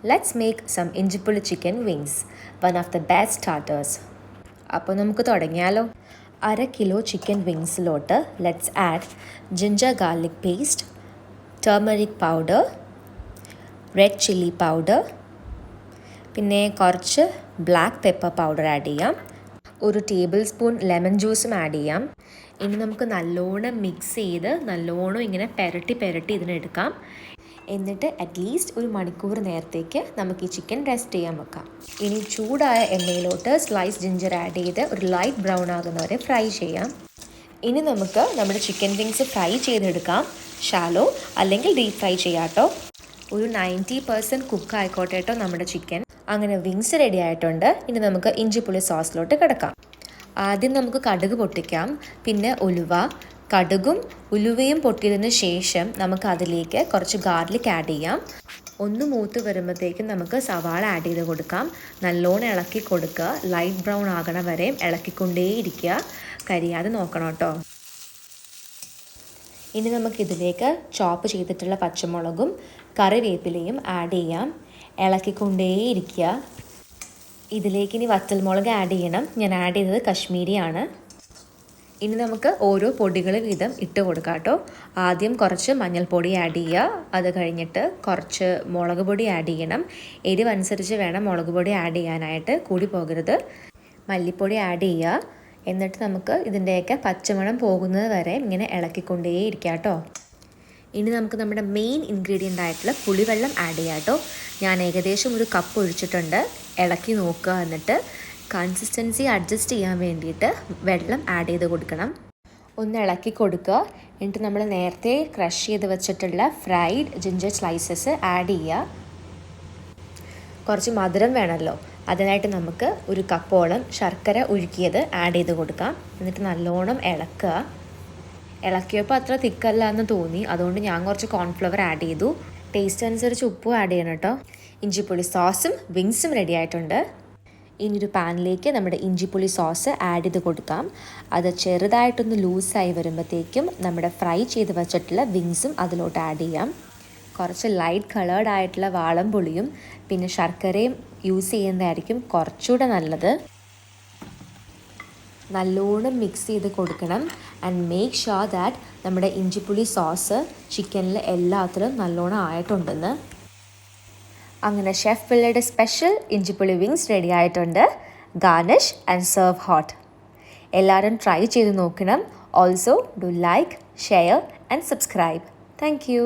Let's make some ഇഞ്ചിപ്പുളി chicken wings, one of the best starters. അപ്പോൾ നമുക്ക് തുടങ്ങിയാലോ. 1/2 kilo chicken വിങ്സിലോട്ട് let's add ginger garlic paste, turmeric powder, red chilli powder, പിന്നെ കുറച്ച് black pepper powder add ചെയ്യാം. 1 tablespoon lemon ജ്യൂസും add ചെയ്യാം. ഇനി നമുക്ക് നല്ലോണം മിക്സ് ചെയ്ത് നല്ലോണം ഇങ്ങനെ പെരട്ടി ഇതിനെടുക്കാം. എന്നിട്ട് അറ്റ്ലീസ്റ്റ് 1 മണിക്കൂർ നേരത്തേക്ക് നമുക്ക് ഈ ചിക്കൻ റെസ്റ്റ് ചെയ്യാൻ വെക്കാം. ഇനി ചൂടായ എണ്ണയിലോട്ട് സ്ലൈസ് ജിഞ്ചർ ആഡ് ചെയ്ത് ഒരു ലൈറ്റ് ബ്രൗൺ ആകുന്നവരെ ഫ്രൈ ചെയ്യാം. ഇനി നമുക്ക് നമ്മുടെ ചിക്കൻ വിങ്സ് ഫ്രൈ ചെയ്തെടുക്കാം. ഷാലോ അല്ലെങ്കിൽ ഡീപ് ഫ്രൈ ചെയ്യാട്ടോ. ഒരു 90% കുക്ക് ആയിക്കോട്ടെ കേട്ടോ നമ്മുടെ ചിക്കൻ. അങ്ങനെ വിങ്സ് റെഡി ആയിട്ടുണ്ട്. ഇനി നമുക്ക് ഇഞ്ചിപ്പുളി സോസിലോട്ട് കിടക്കാം. ആദ്യം നമുക്ക് കടുക് പൊട്ടിക്കാം, പിന്നെ ഉലുവ. കടുകും ഉലുവയും പൊട്ടിയതിന് ശേഷം നമുക്ക് അതിലേക്ക് കുറച്ച് ഗാർലിക് ആഡ് ചെയ്യാം. ഒന്ന് മൂത്ത് വരുമ്പോഴത്തേക്കും നമുക്ക് സവാള ആഡ് ചെയ്ത് കൊടുക്കാം. നല്ലോണം ഇളക്കി കൊടുക്കുക. ലൈറ്റ് ബ്രൗൺ ആകണ വരെയും ഇളക്കിക്കൊണ്ടേയിരിക്കുക. കരിയാതെ നോക്കണം കേട്ടോ. ഇനി നമുക്കിതിലേക്ക് ചോപ്പ് ചെയ്തിട്ടുള്ള പച്ചമുളകും കറിവേപ്പിലയും ആഡ് ചെയ്യാം. ഇളക്കിക്കൊണ്ടേയിരിക്കുക. ഇതിലേക്ക് ഇനി വറ്റൽമുളക് ആഡ് ചെയ്യണം. ഞാൻ ആഡ് ചെയ്തത് കശ്മീരിയാണ്. ഇനി നമുക്ക് ഓരോ പൊടികൾ വീതം ഇട്ട് കൊടുക്കാം കേട്ടോ. ആദ്യം കുറച്ച് മഞ്ഞൾപ്പൊടി ആഡ് ചെയ്യുക. അത് കഴിഞ്ഞിട്ട് കുറച്ച് മുളക് പൊടി ആഡ് ചെയ്യണം. എരിവനുസരിച്ച് വേണം മുളക് പൊടി ആഡ് ചെയ്യാനായിട്ട്, കൂടി പോകരുത്. മല്ലിപ്പൊടി ആഡ് ചെയ്യുക. എന്നിട്ട് നമുക്ക് ഇതിൻ്റെയൊക്കെ പച്ചമണം പോകുന്നത് വരെ ഇങ്ങനെ ഇളക്കിക്കൊണ്ടേയിരിക്കാം കേട്ടോ. ഇനി നമുക്ക് നമ്മുടെ മെയിൻ ഇൻഗ്രീഡിയൻ്റ് ആയിട്ടുള്ള പുളിവെള്ളം ആഡ് ചെയ്യാം കേട്ടോ. ഞാൻ ഏകദേശം 1 കപ്പ് ഒഴിച്ചിട്ടുണ്ട്. ഇളക്കി നോക്കുക. എന്നിട്ട് കൺസിസ്റ്റൻസി അഡ്ജസ്റ്റ് ചെയ്യാൻ വേണ്ടിയിട്ട് വെള്ളം ആഡ് ചെയ്ത് കൊടുക്കണം. ഒന്ന് ഇളക്കി കൊടുക്കുക. എന്നിട്ട് നമ്മൾ നേരത്തെ ക്രഷ് ചെയ്ത് വെച്ചിട്ടുള്ള ഫ്രൈഡ് ജിഞ്ചർ സ്ലൈസസ് ആഡ് ചെയ്യുക. കുറച്ച് മധുരം വേണമല്ലോ, അതിനായിട്ട് നമുക്ക് 1 കപ്പോളം ശർക്കര ഉരുക്കിയത് ആഡ് ചെയ്ത് കൊടുക്കാം. എന്നിട്ട് നല്ലോണം ഇളക്കുക. ഇളക്കിയപ്പോൾ അത്ര തിക്കല്ല എന്ന് തോന്നി, അതുകൊണ്ട് ഞാൻ കുറച്ച് കോൺഫ്ലവർ ആഡ് ചെയ്തു. ടേസ്റ്റ് അനുസരിച്ച് ഉപ്പും ആഡ് ചെയ്യണം കേട്ടോ. ഇഞ്ചിപ്പുളി സോസും വിങ്സും റെഡി ആയിട്ടുണ്ട്. ഇനി ഒരു പാനിലേക്ക് നമ്മുടെ ഇഞ്ചിപ്പുളി സോസ് ആഡ് ചെയ്ത് കൊടുക്കാം. അത് ചെറുതായിട്ടൊന്ന് ലൂസായി വരുമ്പോഴത്തേക്കും നമ്മുടെ ഫ്രൈ ചെയ്ത് വെച്ചിട്ടുള്ള വിങ്സും അതിലോട്ട് ആഡ് ചെയ്യാം. കുറച്ച് ലൈറ്റ് കളേർഡ് ആയിട്ടുള്ള വാളംപുളിയും പിന്നെ ശർക്കരയും യൂസ് ചെയ്യുന്നതായിരിക്കും കുറച്ചുകൂടെ നല്ലത്. നല്ലോണം മിക്സ് ചെയ്ത് കൊടുക്കണം. ആൻഡ് മേക്ക് ഷുവർ ദാറ്റ് നമ്മുടെ ഇഞ്ചിപ്പുളി സോസ് ചിക്കനിൽ എല്ലാത്തിലും നല്ലോണം ആയിട്ടുണ്ടെന്ന്. അങ്ങനെ ഷെഫ് പിള്ളയുടെ സ്പെഷ്യൽ ഇഞ്ചിപ്പുളി വിങ്സ് റെഡി ആയിട്ടുണ്ട്. Garnish and serve hot. എല്ലാവരും ട്രൈ ചെയ്ത് നോക്കണം. Also do like, share and subscribe. Thank you.